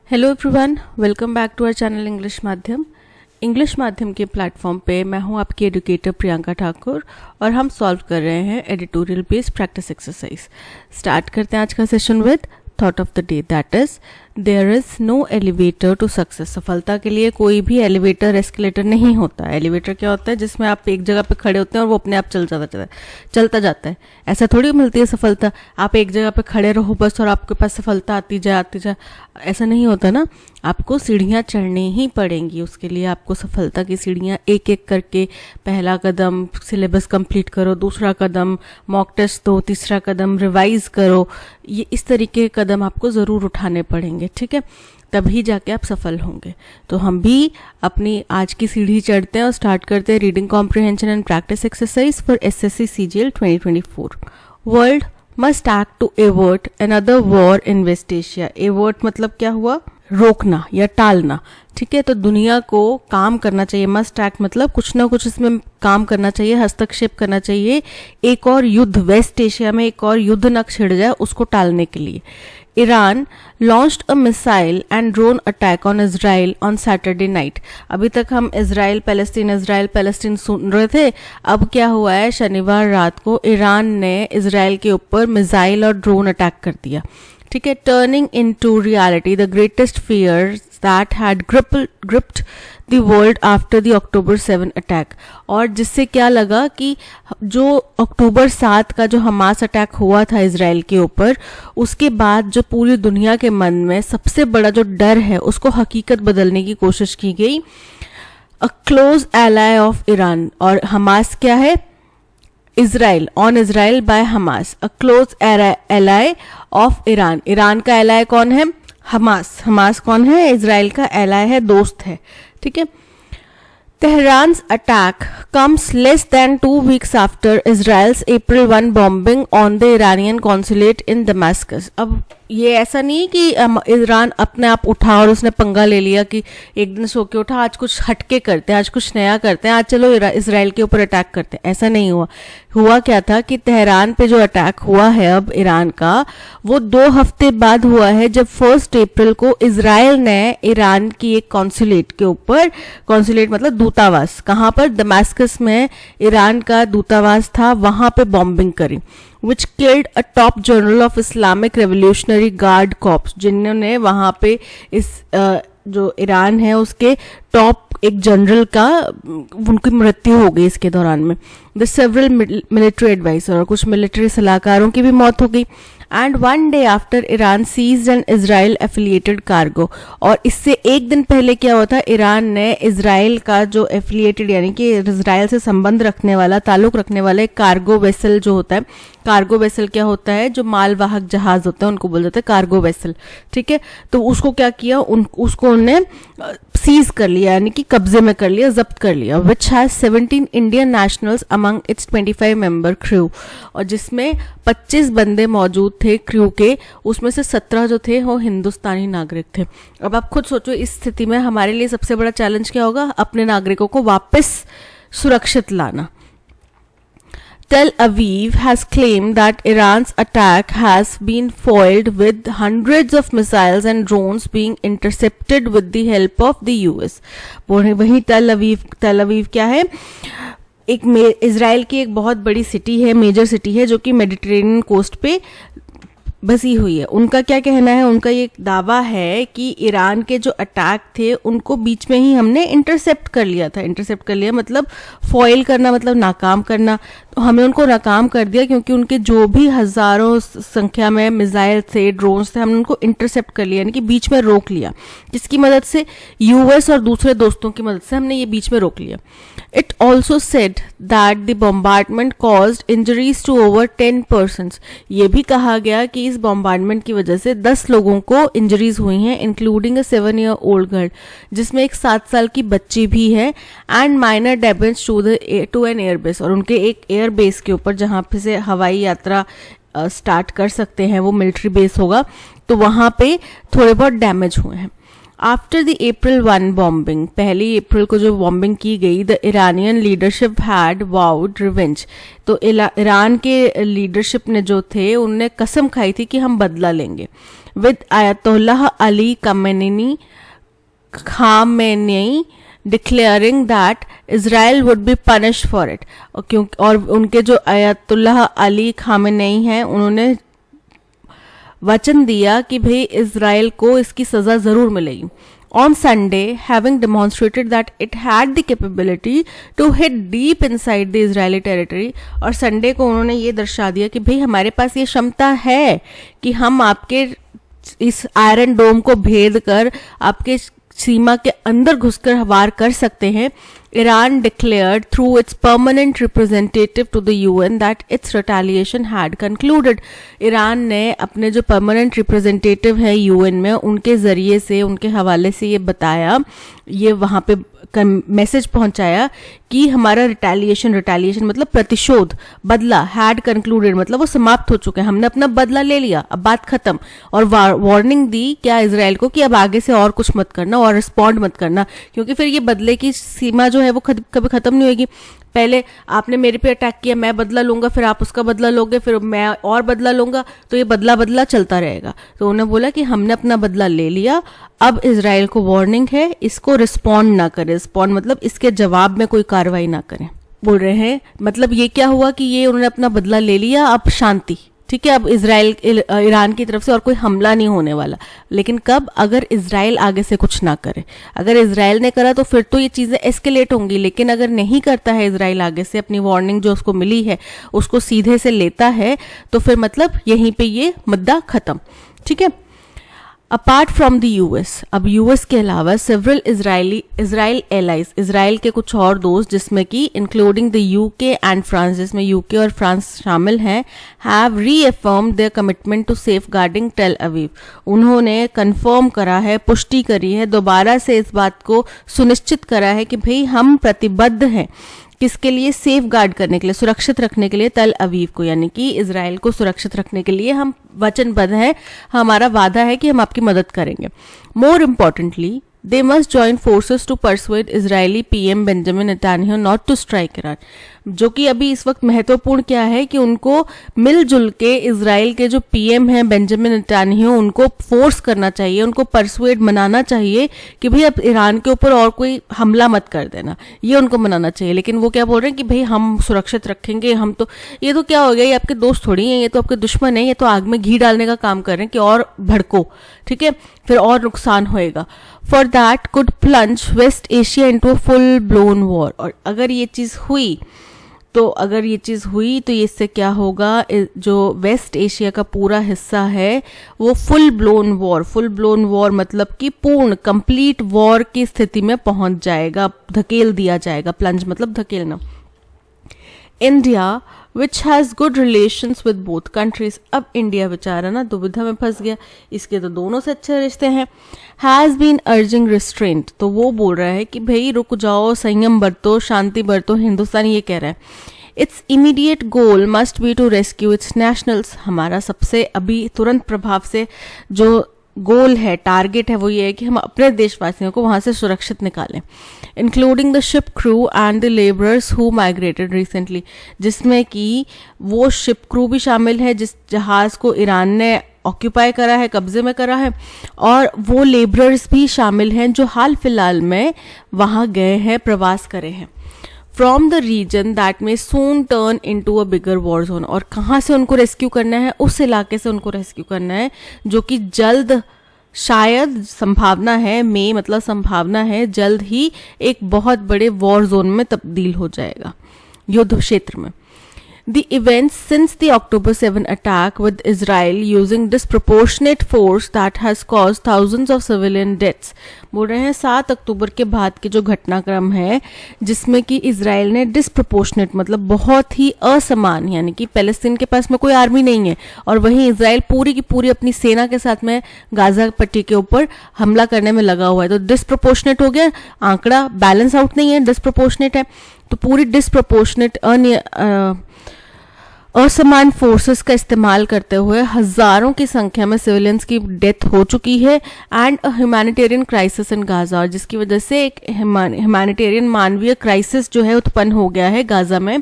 Hello everyone, welcome back to our channel English माध्यम के platform पे मैं हूं आपकी एजुकेटर प्रियंका ठाकुर और हम सॉल्व कर रहे हैं editorial based practice exercise. Start करते हैं आज का session with thought of the day, that is there is no elevator to success. सफलता के लिए कोई भी एलिवेटर एस्केलेटर नहीं होता। एलिवेटर क्या होता है? जिसमें आप एक जगह पे खड़े होते हैं और वो अपने आप चलता जाता है। ऐसा थोड़ी मिलती है सफलता, आप एक जगह पे खड़े रहो बस और आपके पास सफलता आती जाए, ऐसा नहीं होता ना। आपको सीढ़ियाँ चढ़नी ही पड़ेंगी, उसके लिए आपको सफलता की सीढ़ियाँ एक एक करके, पहला कदम सिलेबस कंप्लीट करो, दूसरा कदम मॉक टेस्ट दो, तीसरा कदम रिवाइज करो, ये इस तरीके के कदम आपको ज़रूर उठाने पड़ेंगे, ठीक है? तभी जाके आप सफल होंगे। तो हम भी अपनी आज की सीढ़ी चढ़ते हैं और स्टार्ट करते हैं reading comprehension and practice exercise for SSC CGL 2024। World must act to avert another war in West Asia. Avert मतलब क्या हुआ? रोकना या टालना, ठीक है? तो दुनिया को काम करना चाहिए। मस्ट एक्ट मतलब कुछ ना कुछ इसमें काम करना चाहिए, हस्तक्षेप करना चाहिए। एक और युद्ध वेस्ट एशिया में, एक और युद्ध न छिड़ जाए, उसको टालने के लिए। Iran launched a missile and drone attack on Israel on Saturday night. अभी तक हम इजराइल पैलेस्टीन सुन रहे थे। अब क्या हुआ है? शनिवार रात को ईरान ने इजराइल के ऊपर मिसाइल और ड्रोन अटैक कर दिया, ठीक है? Turning into reality the greatest fears that had gripped the world after the October 7 attack. और जिससे क्या लगा कि जो अक्टूबर 7 का जो हमास अटैक हुआ था इजराइल के ऊपर, उसके बाद जो पूरी दुनिया के मन में सबसे बड़ा जो डर है उसको हकीकत बदलने की कोशिश की गई। A close ally of Iran, और हमास क्या है? Israel, on Israel by Hamas, a close ally of Iran. Iran का एलाय कौन है? हमास कौन है? इजराइल का एलाय है, दोस्त है, ठीक है? Tehran's attack comes less than 2 weeks after Israel's April 1 bombing on the Iranian consulate in Damascus. अब ये ऐसा नहीं कि ईरान अपने आप उठा और उसने पंगा ले लिया कि एक दिन सो के उठा, आज कुछ हटके करते हैं, आज कुछ नया करते हैं, आज चलो इजराइल के ऊपर अटैक करते हैं। ऐसा नहीं हुआ। हुआ क्या था कि तेहरान पे जो अटैक हुआ है अब ईरान का, वो 2 हफ्ते बाद हुआ है, जब 1 अप्रैल को इजराइल ने ईरान की एक कॉन्सुलेट के ऊपर, कॉन्सुलेट मतलब दूतावास, कहाँ पर? दमास्कस में ईरान का दूतावास था, वहां पे बॉम्बिंग करी, which killed a top general of Islamic Revolutionary Guard Corps, जिन्होंने वहां पे इस जो ईरान है उसके टॉप एक जनरल का, उनकी मृत्यु हो गई इसके दौरान में। द सेवरल मिलिट्री एडवाइजर, और कुछ मिलिट्री सलाहकारों की भी मौत हो गई। And 1 day after Iran seized an Israel affiliated cargo, और इससे एक दिन पहले क्या हुआ था? ईरान ने इजराइल का जो एफिलिएटेड यानी कि इजराइल से संबंध रखने वाला, ताल्लुक रखने वाला एक कार्गो वेसल जो होता है, कार्गो वेसल क्या होता है? जो मालवाहक जहाज होता है उनको बोल जाते हैं कार्गो वेसल, ठीक है? तो उसको क्या किया? उसको उन्होंने सीज कर लिया, यानी कि कब्जे में कर लिया, जब्त कर लिया। Which has 17 Indian nationals among it's 25 member crew, और जिसमें 25 बंदे मौजूद थे क्रू के, उसमें से 17 जो थे वो हिंदुस्तानी नागरिक थे। अब आप खुद सोचो, इस स्थिति में हमारे लिए सबसे बड़ा चैलेंज क्या होगा? अपने नागरिकों को वापस सुरक्षित लाना। Tel Aviv has claimed that Iran's attack has been foiled with hundreds of missiles and drones being intercepted with the help of the US. वहीं तेल अवीव क्या है? एक इजराइल की एक बहुत बड़ी सिटी है, मेजर सिटी है, जो कि मेडिटेरेनियन कोस्ट पे बसी हुई है। उनका क्या कहना है? उनका ये दावा है कि ईरान के जो अटैक थे उनको बीच में ही हमने इंटरसेप्ट कर लिया था। इंटरसेप्ट कर लिया मतलब फॉइल करना, मतलब नाकाम करना। तो हमने उनको नाकाम कर दिया क्योंकि उनके जो भी हजारों संख्या में मिसाइल थे, ड्रोन्स थे, हमने उनको इंटरसेप्ट कर लिया, यानी कि बीच में रोक लिया। किसकी मदद से? यूएस और दूसरे दोस्तों की मदद से हमने ये बीच में रोक लिया। It also said that the bombardment caused injuries to over 10 persons। ये भी कहा गया कि इस बॉम्बार्डमेंट की वजह से 10 लोगों को इंजरीज हुई हैं, इंक्लूडिंग अ 7-year-old गर्ल, जिसमें एक 7 साल की बच्ची भी है, and minor damage to an airbase, और उनके एक एयर बेस के ऊपर जहां पे से हवाई यात्रा स्टार्ट कर सकते हैं, वो मिलिट्री बेस होगा, तो वहां पे थोड़े बहुत डैमेज हुए हैं। आफ्टर द April 1 बॉम्बिंग, 1 अप्रैल को जो बॉम्बिंग की गई, the Iranian leadership had vowed revenge. तो ईरान के लीडरशिप ने जो थे उनने कसम खाई थी कि हम बदला लेंगे। with Ayatollah Ali Khamenei declaring that Israel would be punished for it. और उनके जो अयतुल्लाह अली खामेनेई हैं उन्होंने वचन दिया कि भाई इज़राइल को इसकी सज़ा ज़रूर मिलेगी. On Sunday, having demonstrated that it had the capability to hit deep inside the Israeli territory, और संडे को उन्होंने ये दर्शा दिया कि भाई हमारे पास ये क्षमता है कि हम आपके इस आयरन डोम को भेद कर आपके सीमा के अंदर घुसकर वार कर सकते हैं. Iran declared through its permanent representative to the UN that its retaliation had concluded. Iran ने अपने जो परमानेंट रिप्रेजेंटेटिव है यूएन में उनके ज़रिए से उनके हवाले से ये बताया, ये वहाँ पे मैसेज पहुंचाया कि हमारा रिटेलिएशन मतलब प्रतिशोध, बदला, हैड कंक्लूडेड मतलब वो समाप्त हो चुका है, हमने अपना बदला ले लिया, अब बात खत्म. और वार्निंग दी क्या इजराइल को कि अब आगे से और कुछ मत करना और रिस्पॉन्ड मत करना, क्योंकि फिर ये बदले की सीमा जो है वो कभी खत्म नहीं होगी. पहले आपने मेरे पे अटैक किया, मैं बदला लूंगा, फिर आप उसका बदला लोगे, फिर मैं और बदला लूंगा, तो ये बदला चलता रहेगा. तो उन्होंने बोला कि हमने अपना बदला ले लिया, अब इजराइल को वार्निंग है, इसको रिस्पॉन्ड ना करे. रिस्पॉन्ड मतलब इसके जवाब में कोई कार्रवाई ना करें. बोल रहे हैं मतलब ये क्या हुआ कि ये उन्होंने अपना बदला ले लिया, अब शांति, ठीक है, अब ईरान की तरफ से और कोई हमला नहीं होने वाला. लेकिन कब? अगर इजराइल आगे से कुछ ना करे. अगर इजराइल ने करा तो फिर तो ये चीज़ें एस्केलेट होंगी, लेकिन अगर नहीं करता है इजराइल आगे से, अपनी वार्निंग जो उसको मिली है उसको सीधे से लेता है, तो फिर मतलब यहीं पे ये मुद्दा खत्म. ठीक है. अपार्ट फ्रॉम द यूएस, अब यूएस के अलावा सेवरल इजराइल एलाइज, इजराइल के कुछ और दोस्त जिसमें कि including the UK and France, जिसमें यूके और फ्रांस शामिल हैं, have reaffirmed their commitment to safeguarding Tel Aviv. उन्होंने कंफर्म करा है, पुष्टि करी है, दोबारा से इस बात को सुनिश्चित करा है कि भाई हम प्रतिबद्ध हैं किसके लिए? सेफ गार्ड करने के लिए, सुरक्षित रखने के लिए तल अवीव को, यानी कि इजराइल को सुरक्षित रखने के लिए हम वचनबद्ध हैं, हमारा वादा है कि हम आपकी मदद करेंगे. More importantly, they must join forces to persuade Israeli PM Benjamin Netanyahu not to strike Iran. जो कि अभी इस वक्त महत्वपूर्ण क्या है कि उनको मिलजुल के इजराइल के जो पीएम हैं बेंजामिन नेतन्याहू, उनको फोर्स करना चाहिए, उनको परसुएड मनाना चाहिए कि भाई अब ईरान के ऊपर और कोई हमला मत कर देना, ये उनको मनाना चाहिए. लेकिन वो क्या बोल रहे हैं कि भाई हम सुरक्षित रखेंगे, हम तो, ये तो क्या हो गया, ये आपके दोस्त थोड़ी हैं, ये तो आपके दुश्मन है, ये तो आग में घी डालने का काम कर रहे हैं कि और भड़को, ठीक है, फिर और नुकसान होएगा. For that could plunge West Asia into a full blown war. और अगर ये चीज़ हुई तो इससे क्या होगा, जो वेस्ट एशिया का पूरा हिस्सा है वो फुल ब्लोन वॉर मतलब कि पूर्ण कंप्लीट वॉर की स्थिति में पहुंच जाएगा, धकेल दिया जाएगा. प्लंज मतलब धकेलना. India which has good relations with both countries. अब इंडिया बेचारा ना दुविधा में फंस गया, इसके तो दोनों से अच्छे रिश्ते हैं. हैज़ बीन अर्जिंग रिस्ट्रेंट, तो वो बोल रहा है कि भाई रुक जाओ, संयम बरतो, शांति बरतो. हिंदुस्तान ये कह रहा है its immediate goal must be to rescue its nationals. हमारा सबसे अभी तुरंत प्रभाव से जो गोल है, टारगेट है, वो ये है कि हम अपने देशवासियों को वहां से सुरक्षित निकालें, including the ship crew and the labourers who migrated recently, जिसमें कि वो शिप क्रू भी शामिल है जिस जहाज को ईरान ने ऑक्यूपाई करा है, कब्जे में करा है, और वो लेबरर्स भी शामिल हैं जो हाल फिलहाल में वहां गए हैं, प्रवास करे हैं. From the region that may soon turn into a bigger war zone. और कहाँ से उनको रेस्क्यू करना है? उस इलाके से उनको रेस्क्यू करना है जो कि जल्द, शायद संभावना है, मतलब संभावना है, जल्द ही एक बहुत बड़े वॉर जोन में तब्दील हो जाएगा, युद्ध क्षेत्र में. The events since the October 7 attack with Israel using disproportionate force that has caused thousands of civilian deaths. बोल रहे हैं 7 अक्टूबर के बाद के जो घटनाक्रम है जिसमें कि इजराइल ने डिस्प्रपोर्शनेट मतलब बहुत ही असमान, यानी कि पैलेस्तीन के पास में कोई आर्मी नहीं है और वहीं इजराइल पूरी की पूरी अपनी सेना के साथ में गाजा पट्टी के ऊपर हमला करने में लगा हुआ है. तो डिस्प्रपोर्शनेट हो गया, आंकड़ा बैलेंस आउट नहीं है, डिस्प्रपोर्शनेट है. तो पूरी डिस्प्रपोर्शनेट असमान फोर्सेस का इस्तेमाल करते हुए हजारों की संख्या में सिविलियंस की डेथ हो चुकी है and a humanitarian crisis in Gaza, और जिसकी वजह से एक ह्यूमैनिटेरियन मानवीय क्राइसिस जो है उत्पन्न हो गया है गाजा में.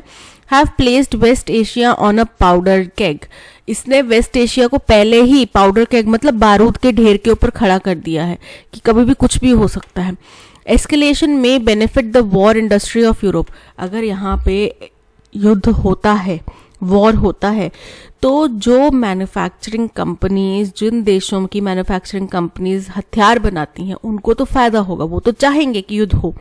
Have placed West Asia on a powder keg. इसने वेस्ट एशिया को पहले ही पाउडर के मतलब बारूद के ढेर के ऊपर खड़ा कर दिया है कि कभी भी कुछ भी हो सकता है। एस्केलेशन में benefit the war industry of Europe. अगर यहाँ पे युद्ध होता है, वॉर होता है, तो जो मैन्युफैक्चरिंग कंपनीज, जिन देशों की मैन्युफैक्चरिंग कंपनीज हथियार बनाती हैं, उनको तो फायदा होगा, वो तो चाहेंगे कि युद्ध हो।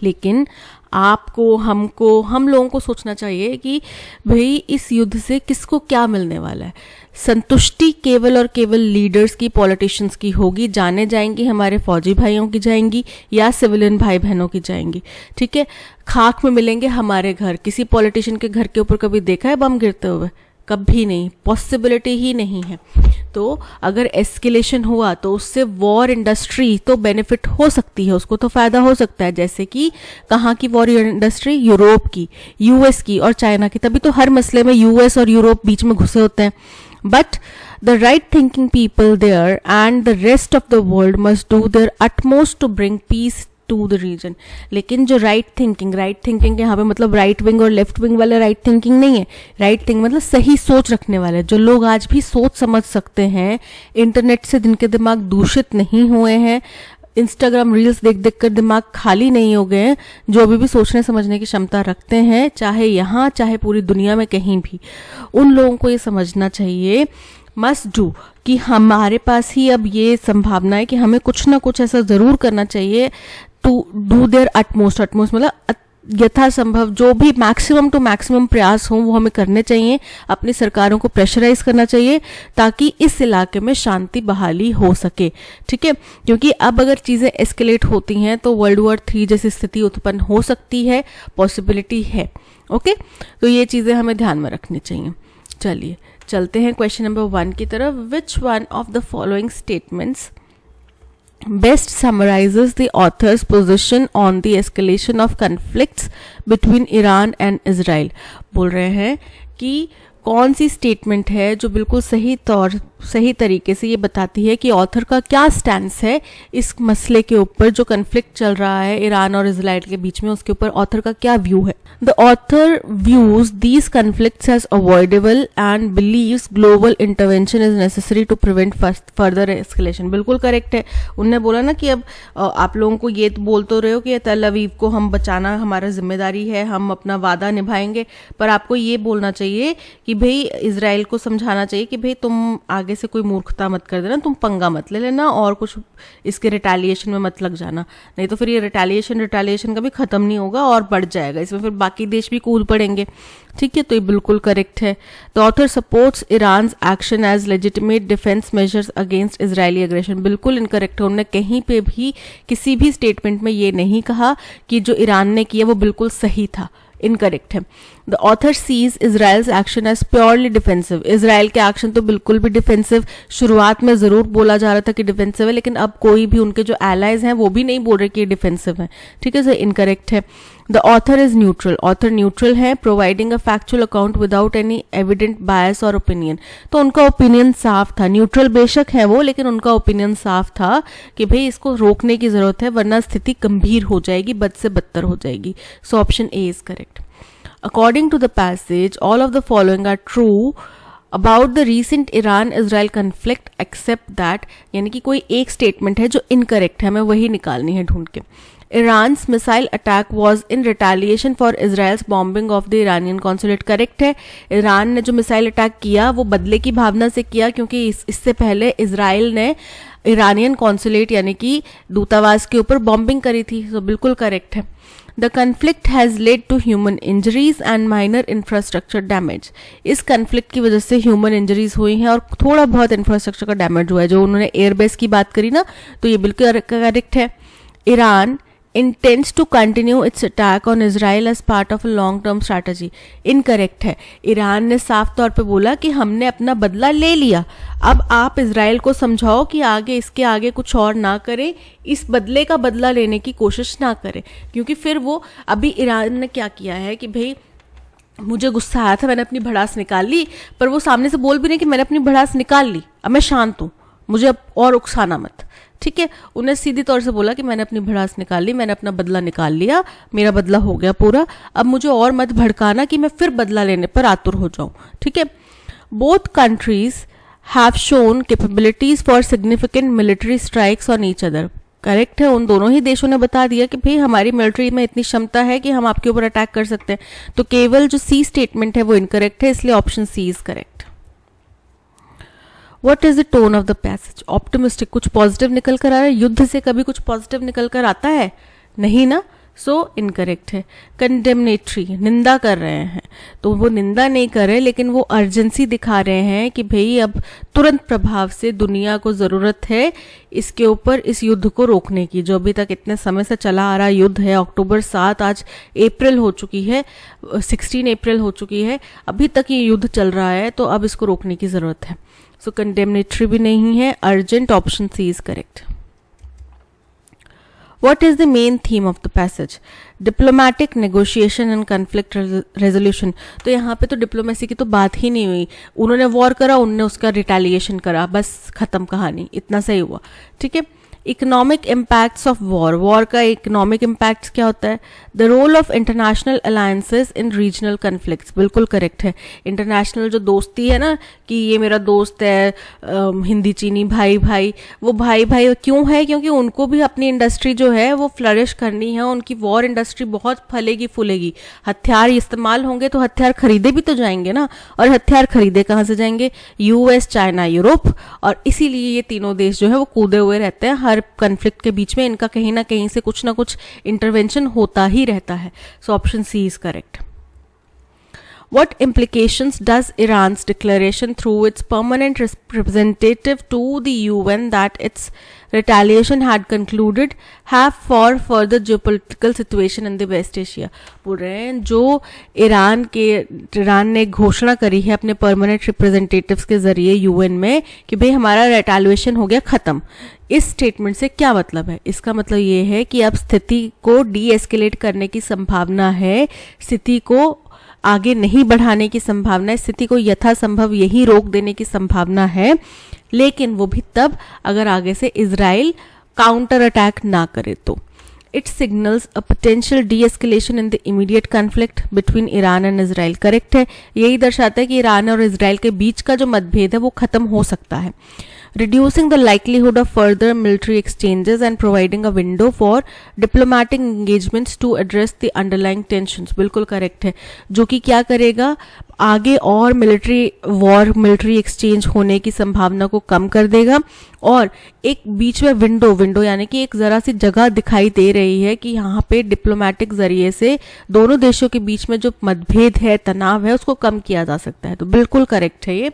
लेकिन आपको, हमको, हम लोगों को सोचना चाहिए कि भाई इस युद्ध से किसको क्या मिलने वाला है। संतुष्टि केवल और केवल लीडर्स की, पॉलिटिशियंस की होगी, जाने जाएंगी हमारे फौजी भाइयों की जाएंगी या सिविलियन भाई बहनों की जाएंगी। ठीक है, खाक में मिलेंगे हमारे घर। किसी पॉलिटिशियन के घर के ऊपर कभी देखा है बम गिरते हुए? कभी नहीं, पॉसिबिलिटी ही नहीं है। तो अगर एस्केलेशन हुआ तो उससे वॉर इंडस्ट्री तो बेनिफिट हो सकती है, उसको तो फायदा हो सकता है। जैसे कि कहाँ की वॉर इंडस्ट्री? यूरोप की, यूएस की और चाइना की। तभी तो हर मसले में यूएस और यूरोप बीच में घुसे होते हैं। But the right thinking people there and the rest of the world must do their utmost to bring peace to the region. लेकिन जो राइट थिंकिंग यहाँ पे मतलब राइट विंग और लेफ्ट विंग वाला राइट थिंकिंग नहीं है। राइट थिंक मतलब सही सोच रखने वाले, जो लोग आज भी सोच समझ सकते हैं, इंटरनेट से जिनके दिमाग दूषित नहीं हुए हैं, इंस्टाग्राम रील्स देख देख कर दिमाग खाली नहीं हो गए हैं, जो अभी भी सोचने समझने की क्षमता रखते हैं, चाहे यहाँ चाहे पूरी दुनिया में कहीं भी, उन लोगों को ये समझना चाहिए, मस्ट डू, कि हमारे पास ही अब ये संभावना है कि हमें कुछ ना कुछ ऐसा जरूर करना चाहिए टू डू देयर अटमोस्ट मतलब यथासंभव जो भी मैक्सिमम टू मैक्सिमम प्रयास हों वो हमें करने चाहिए। अपनी सरकारों को प्रेशराइज करना चाहिए ताकि इस इलाके में शांति बहाली हो सके। ठीक है, क्योंकि अब अगर चीज़ें एस्केलेट होती हैं तो वर्ल्ड वॉर 3 जैसी स्थिति उत्पन्न हो सकती है, पॉसिबिलिटी है। ओके, तो ये चीज़ें हमें ध्यान में रखनी चाहिए। चलिए चलते हैं क्वेश्चन नंबर 1 की तरफ। Which one of the following statements best summarizes the author's position on the escalation of conflicts between Iran and Israel। बोल रहे हैं कि कौन सी स्टेटमेंट है जो बिल्कुल सही तरीके से ये बताती है कि ऑथर का क्या स्टैंस है इस मसले के ऊपर, जो कन्फ्लिक्ट चल रहा है ईरान और इजराइल के बीच में, उसके ऊपर ऑथर का क्या व्यू है। The author views these conflicts as avoidable and believes global intervention is necessary to prevent further escalation. बिल्कुल करेक्ट है। उनने बोला ना कि अब आप लोगों को ये बोल तो रहे हो कि तल अवीव को हम बचाना हमारा जिम्मेदारी है, हम अपना वादा निभाएंगे, पर आपको ये बोलना चाहिए कि भाई इजराइल को समझाना चाहिए कि भाई तुम आगे से कोई मूर्खता मत कर देना, तुम पंगा मत ले लेना और कुछ इसके रिटेलिएशन में मत लग जाना, नहीं तो फिर ये रिटेलिएशन कभी खत्म नहीं होगा और बढ़ जाएगा, इसमें फिर बाकी देश भी कूद पड़ेंगे। ठीक है, तो ये बिल्कुल करेक्ट है। The author supports Iran's action as legitimate defence measures against Israeli aggression. बिल्कुल इनकरेक्ट है। उन्होंने कहीं पे भी किसी भी स्टेटमेंट में ये नहीं कहा कि जो ईरान ने किया वो बिल्कुल सही था, इनकरेक्ट है। The author sees Israel's action as purely defensive. Israel के एक्शन तो बिल्कुल भी डिफेंसिव, शुरुआत में जरूर बोला जा रहा था कि डिफेंसिव है, लेकिन अब कोई भी उनके जो एलाइज हैं वो भी नहीं बोल रहे कि ये डिफेंसिव है। ठीक है, सर इनकरेक्ट है। The author is neutral. Author neutral है, providing a factual account without any evident bias और ओपिनियन। तो उनका ओपिनियन साफ था, न्यूट्रल बेशक है वो, लेकिन उनका ओपिनियन साफ था कि भाई इसको रोकने की जरूरत है वरना स्थिति गंभीर हो जाएगी, बद से बदतर हो जाएगी। So option A is correct. According to the passage, all of the following are true about the recent Iran-Israel conflict except that, यानी कि कोई एक स्टेटमेंट है जो इनकरेक्ट है, हमें वही निकालनी है ढूंढ के। Iran's missile attack was in retaliation for Israel's bombing of the Iranian consulate। Correct है, ईरान ने जो मिसाइल अटैक किया वो बदले की भावना से किया, क्योंकि इससे पहले इजराइल ने ईरानियन कॉन्सुलेट यानी कि दूतावास के ऊपर बॉम्बिंग करी थी। तो बिल्कुल करेक्ट है। The conflict has led to human injuries and minor infrastructure damage। इस conflict की वजह से human injuries हुई हैं और थोड़ा बहुत infrastructure का damage हुआ है। जो उन्होंने एयरबेस की बात करी ना, तो ये बिल्कुल करेक्ट है। Iran intends to continue its attack on Israel as part of a long-term strategy। Incorrect है। ईरान ने साफ तौर पे बोला कि हमने अपना बदला ले लिया, अब आप इजराइल को समझाओ कि आगे इसके आगे कुछ और ना करे, इस बदले का बदला लेने की कोशिश ना करे। क्योंकि फिर वो अभी ईरान ने क्या किया है कि भाई मुझे गुस्सा आया था, मैंने अपनी भड़ास निकाल ली, पर वो सामने से बोल भी नहीं कि मैंने अपनी भड़ास निकाल ली, अब मैं शांत हूँ, मुझे अब और उकसाना मत। ठीक है, उन्हें सीधी तौर से बोला कि मैंने अपनी भड़ास निकाल ली, मैंने अपना बदला निकाल लिया, मेरा बदला हो गया पूरा, अब मुझे और मत भड़काना कि मैं फिर बदला लेने पर आतुर हो जाऊं। ठीक है, both countries have shown capabilities for significant military strikes on each other. Correct है, उन दोनों ही देशों ने बता दिया कि भाई हमारी मिलिट्री में इतनी क्षमता है कि हम आपके ऊपर अटैक कर सकते हैं। तो केवल जो सी स्टेटमेंट है वो इनकरेक्ट है, इसलिए option C is correct. What is the tone of the passage? Optimistic, कुछ पॉजिटिव निकल कर आ रहा है। युद्ध से कभी कुछ पॉजिटिव निकल कर आता है? नहीं ना, सो इनकरेक्ट है। कंडेमनेटरी, निंदा कर रहे हैं, तो वो निंदा नहीं कर रहे लेकिन वो अर्जेंसी दिखा रहे हैं कि भाई अब तुरंत प्रभाव से दुनिया को ज़रूरत है इसके ऊपर, इस युद्ध को रोकने की। जो अभी तक इतने समय से चला आ रहा युद्ध है, अक्टूबर 7, आज अप्रैल हो चुकी है, 16 अप्रैल हो चुकी है, अभी तक ये युद्ध चल रहा है, तो अब इसको रोकने की ज़रूरत है। सो कंडेमनेटरी भी नहीं है, urgent, option C is correct. What is the main theme of the passage? Diplomatic negotiation and conflict resolution। तो यहाँ पे तो डिप्लोमेसी की तो बात ही नहीं हुई। उन्होंने वॉर करा, उन्होंने उसका रिटेलिएशन करा, बस खत्म कहानी, इतना सही हुआ। ठीक है। Economic impacts of war, war का इकोनॉमिक इम्पैक्ट्स क्या होता है? The role of international alliances in regional conflicts, बिल्कुल करेक्ट है। इंटरनेशनल जो दोस्ती है ना, कि ये मेरा दोस्त है, हिंदी चीनी भाई भाई, वो भाई भाई क्यों है? क्योंकि उनको भी अपनी इंडस्ट्री जो है वो फ्लरिश करनी है, उनकी वॉर इंडस्ट्री बहुत फलेगी फूलेगी। हथियार इस्तेमाल होंगे तो हथियार खरीदे भी तो जाएंगे ना, और हथियार खरीदे कहाँ से जाएंगे? यूएस, चाइना, यूरोप, और इसीलिए ये तीनों देश जो है वो कूदे हुए रहते हैं हर कन्फ्लिक्ट के बीच में। इनका कहीं ना कहीं से कुछ ना कुछ इंटरवेंशन होता ही रहता है। So option C is correct. What implications does Iran's declaration through its permanent representative to the UN that its retaliation had concluded have for further geopolitical situation in the West Asia? बोल रहे हैं जो Iran ने घोषणा करी है अपने permanent representatives के जरिए यूएन में कि भाई हमारा रिटेलिएशन हो गया खत्म। इस स्टेटमेंट से क्या मतलब है? इसका मतलब ये है कि अब स्थिति को डी एस्केलेट करने की संभावना है, स्थिति को आगे नहीं बढ़ाने की संभावना है, स्थिति को यथासंभव यही रोक देने की संभावना है, लेकिन वो भी तब अगर आगे से इजराइल काउंटर अटैक ना करे तो। It signals a potential D escalation in the immediate conflict between Iran and Israel. Correct है, यही दर्शाता है कि ईरान और इजराइल के बीच का जो मतभेद है वो खत्म हो सकता है। reducing the likelihood of further military exchanges and providing a window for diplomatic engagements to address the underlying tensions। बिल्कुल करेक्ट है, जो कि क्या करेगा, आगे और मिलिट्री एक्सचेंज होने की संभावना को कम कर देगा, और एक बीच में विंडो यानी कि एक जरा सी जगह दिखाई दे रही है कि यहाँ पे डिप्लोमेटिक जरिए से दोनों देशों के बीच में जो मतभेद है, तनाव है, उसको कम किया जा सकता है। तो बिल्कुल करेक्ट है ये।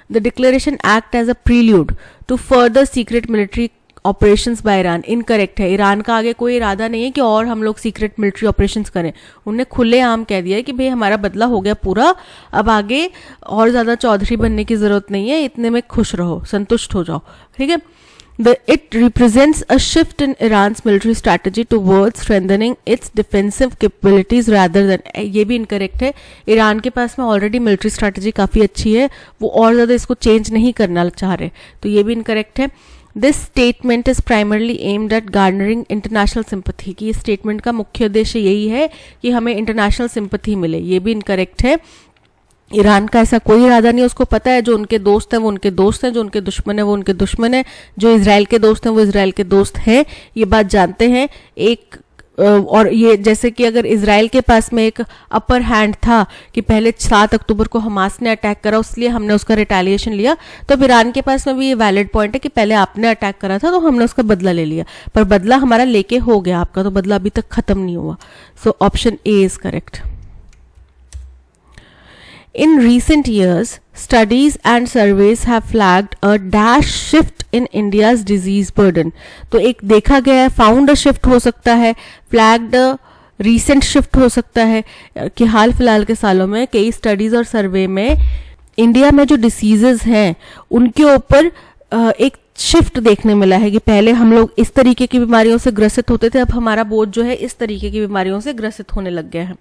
The declaration act as a prelude to further secret military operations by Iran। Incorrect है, ईरान का आगे कोई इरादा नहीं है कि और हम लोग सीक्रेट मिलिट्री ऑपरेशंस करें। उन्हें खुलेआम कह दिया है कि भाई हमारा बदला हो गया पूरा, अब आगे और ज़्यादा चौधरी बनने की ज़रूरत नहीं है, इतने में खुश रहो, संतुष्ट हो जाओ। ठीक है। It represents a shift in Iran's military strategy towards strengthening its defensive capabilities rather than। ये भी इनकरेक्ट है, ईरान के पास में ऑलरेडी मिलिट्री स्ट्रैटेजी काफ़ी अच्छी है, वो और ज़्यादा इसको चेंज नहीं करना चाह रहे, तो ये भी इनकरेक्ट है। This statement is primarily aimed at garnering international sympathy, कि इस स्टेटमेंट का मुख्य उद्देश्य यही है कि हमें इंटरनेशनल सिंपथी मिले, ये भी इनकरेक्ट है। ईरान का ऐसा कोई इरादा नहीं, उसको पता है जो उनके दोस्त हैं वो उनके दोस्त हैं, जो उनके दुश्मन है वो उनके दुश्मन है, जो इजराइल के दोस्त हैं वो इजराइल के दोस्त हैं, ये बात जानते हैं। एक और ये जैसे कि अगर इजराइल के पास में एक अपर हैंड था कि पहले 7 अक्टूबर को हमास ने अटैक करा, इसलिए हमने उसका रिटेलिएशन लिया, तो अब ईरान के पास में भी ये वैलिड पॉइंट है कि पहले आपने अटैक करा था तो हमने उसका बदला ले लिया, पर बदला हमारा लेके हो गया, आपका तो बदला अभी तक खत्म नहीं हुआ। So option A is correct. In recent years, studies and surveys have flagged a dash shift in India's disease burden। तो एक देखा गया है, फाउंड अ शिफ्ट हो सकता है, फ्लैग्ड रीसेंट शिफ्ट हो सकता है, कि हाल फिलहाल के सालों में कई स्टडीज और सर्वे में इंडिया में जो डिसीजेज हैं उनके ऊपर एक शिफ्ट देखने मिला है, कि पहले हम लोग इस तरीके की बीमारियों से ग्रसित होते थे, अब हमारा बोझ जो है इस तरीके की बीमारियों से ग्रसित होने लग गया है।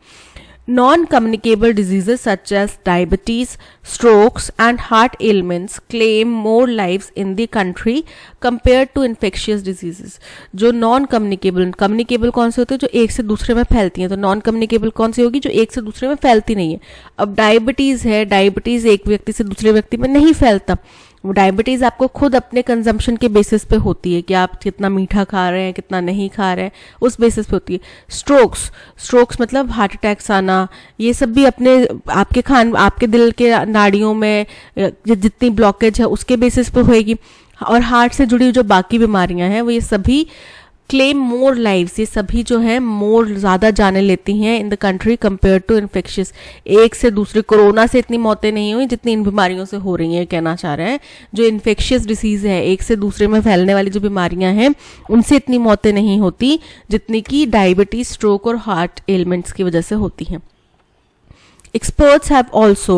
Non-communicable diseases such as diabetes, strokes and heart ailments claim more lives in the country compared to infectious diseases. जो communicable कौन से होते हैं? जो एक से दूसरे में फैलती हैं. तो non-communicable कौन सी होगी? जो एक से दूसरे में फैलती नहीं है. अब डायबिटीज़ है, डायबिटीज़ एक व्यक्ति से दूसरे व्यक्ति में नहीं फैलता. वो डायबिटीज़ आपको खुद अपने कंजम्पशन के बेसिस पे होती है कि आप कितना मीठा खा रहे हैं, कितना नहीं खा रहे हैं, उस बेसिस पे होती है. स्ट्रोक्स मतलब हार्ट अटैक्स आना, ये सब भी अपने आपके दिल के नाड़ियों में जितनी ब्लॉकेज है उसके बेसिस पे होएगी. और हार्ट से जुड़ी जो बाकी बीमारियां हैं वो ये सभी क्लेम मोर लाइव्स, ये सभी जो है मोर ज़्यादा जाने लेती हैं in the country compare to infectious. एक से दूसरे कोरोना से इतनी मौतें नहीं हुई जितनी इन बीमारियों से हो रही हैं, कहना चाह रहे हैं. जो इन्फेक्शियस डिसीज़ है, एक से दूसरे में फैलने वाली जो बीमारियां हैं, उनसे इतनी मौतें नहीं होती जितनी कि डायबिटीज, स्ट्रोक और हार्ट एलिमेंट्स की वजह से होती हैं. Experts have also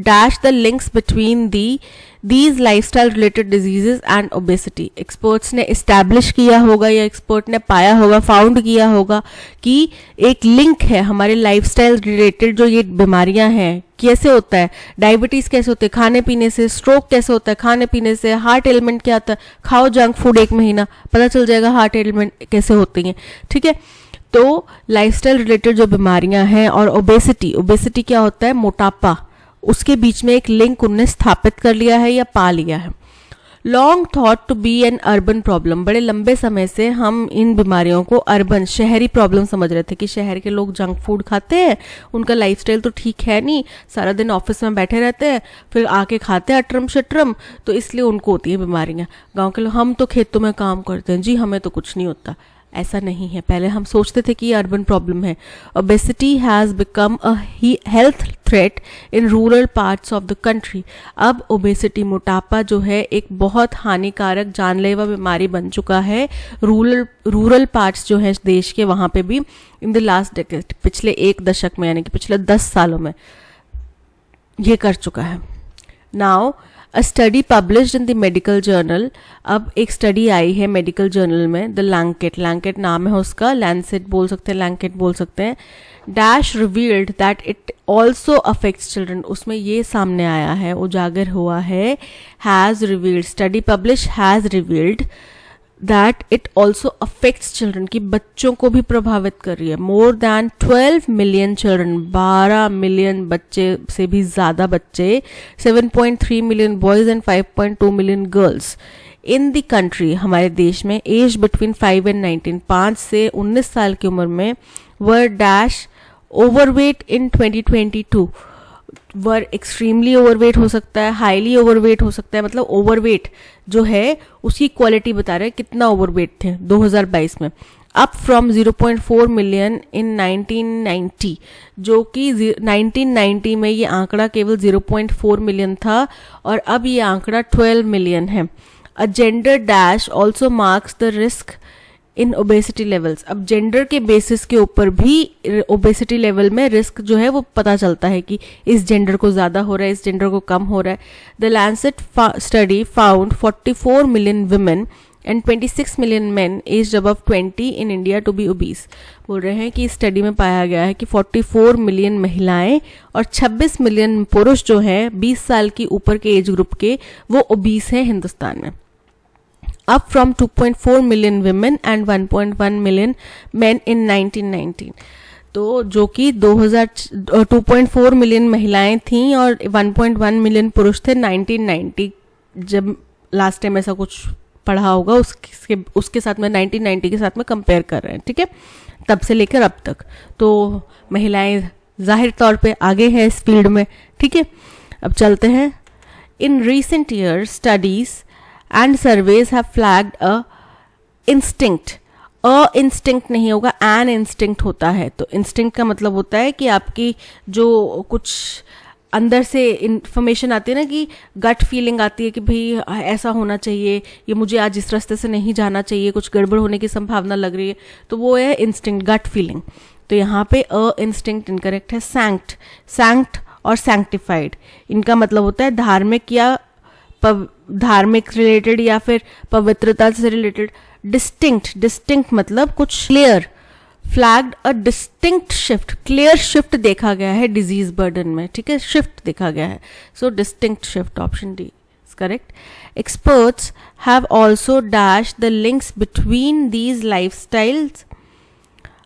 dashed the links between these lifestyle related diseases and obesity. Experts ने establish किया होगा या expert ने पाया होगा, found किया होगा कि एक लिंक है हमारे lifestyle related जो ये बीमारियां हैं. कैसे होता है? डायबिटीज़ कैसे होते हैं? खाने पीने से. स्ट्रोक कैसे होता है? खाने पीने से. हार्ट एलिमेंट क्या होता है? खाओ जंक फूड 1 महीना, पता चल जाएगा हार्ट एलिमेंट कैसे होती हैं. ठीक है. तो लाइफस्टाइल रिलेटेड जो बीमारियां हैं और ओबेसिटी क्या होता है? मोटापा. उसके बीच में एक लिंक उनने स्थापित कर लिया है या पा लिया है. Long thought to be an urban problem. बड़े लंबे समय से हम इन बीमारियों को अर्बन, शहरी प्रॉब्लम समझ रहे थे कि शहर के लोग जंक फूड खाते हैं, उनका लाइफस्टाइल तो ठीक है नहीं, सारा दिन ऑफिस में बैठे रहते हैं, फिर आके खाते हैं अटरम शटरम, तो इसलिए उनको होती है बीमारियां. गाँव के लोग, हम तो खेतों में काम करते हैं जी, हमें तो कुछ नहीं होता. ऐसा नहीं है. पहले हम सोचते थे कि ये अर्बन प्रॉब्लम है. Obesity has become a health threat in rural parts of the country. अब ओबेसिटी, मोटापा जो है एक बहुत हानिकारक जानलेवा बीमारी बन चुका है रूरल पार्ट्स जो है देश के, वहाँ पे भी इन द लास्ट डेकेड, पिछले 1 दशक में, यानी कि पिछले 10 सालों में ये कर चुका है. Now a study published in the medical journal. अब एक स्टडी आई है मेडिकल जर्नल में, द लैंकेट नाम है उसका, लैंसेट बोल सकते हैं, लैंकेट बोल सकते हैं. Dash revealed that it also affects children. उसमें ये सामने आया है, उजागर हुआ है, has revealed, study publish has revealed that it also affects children, की बच्चों को भी प्रभावित कर रही है. More than 12 million children, 12 million बच्चे से भी ज़्यादा बच्चे, 7.3 million boys and 5.2 million girls in the country, हमारे देश में, एज बिटवीन 5 and 19, 5 से 19 साल की उम्र में, were dash overweight in 2022. Were extremely overweight हो सकता है, हाईली ओवरवेट हो सकता है. मतलब ओवरवेट जो है उसकी क्वालिटी बता रहे हैं कितना ओवरवेट थे 2022 में. अप फ्रॉम 0.4 मिलियन इन 1990, जो कि 1990 में ये आंकड़ा केवल 0.4 मिलियन था और अब ये आंकड़ा 12 मिलियन है. अ gender dash also marks the risk in obesity levels. अब जेंडर के बेसिस के ऊपर भी ओबेसिटी लेवल में रिस्क जो है वो पता चलता है कि इस जेंडर को ज़्यादा हो रहा है, इस जेंडर को कम हो रहा है. The Lancet study found 44 million women and 26 million men age above 20 in India to be obese. बोल रहे हैं कि इस स्टडी में पाया गया है कि 44 मिलियन महिलाएं और 26 मिलियन पुरुष जो हैं 20 साल की ऊपर के एज ग्रुप के, वो ओबीस हैं हिंदुस्तान में. up from 2.4 million women and 1.1 million men in 1919. तो जो कि 2.4 मिलियन महिलाएं थीं और 1.1 मिलियन पुरुष थे 1990, जब लास्ट टाइम ऐसा कुछ पढ़ा होगा उसके साथ में 1990 के साथ में कंपेयर कर रहे हैं. ठीक है, तब से लेकर अब तक तो महिलाएं जाहिर तौर पे आगे हैं इस फील्ड में. ठीक है, अब चलते हैं. In recent year studies and surveys have flagged a instinct. Instinct नहीं होगा, एन इंस्टिंक्ट होता है. तो इंस्टिंक्ट का मतलब होता है कि आपकी जो कुछ अंदर से इंफॉर्मेशन आती है ना, कि गट फीलिंग आती है कि भाई ऐसा होना चाहिए, ये मुझे आज इस रास्ते से नहीं जाना चाहिए, कुछ गड़बड़ होने की संभावना लग रही है, तो वो है इंस्टिंक्ट, गट फीलिंग. तो यहाँ पे इंस्टिंक्ट इनकरेक्ट है. सैंक्ट और सैंक्टिफाइड, इनका मतलब होता है धार्मिक या धार्मिक रिलेटेड या फिर पवित्रता से रिलेटेड. डिस्टिंक्ट मतलब कुछ clear, flagged a distinct shift, clear shift देखा गया है डिजीज बर्डन में, ठीक है, शिफ्ट देखा गया है, so distinct shift, option D is correct. Experts have also dash the links between these lifestyle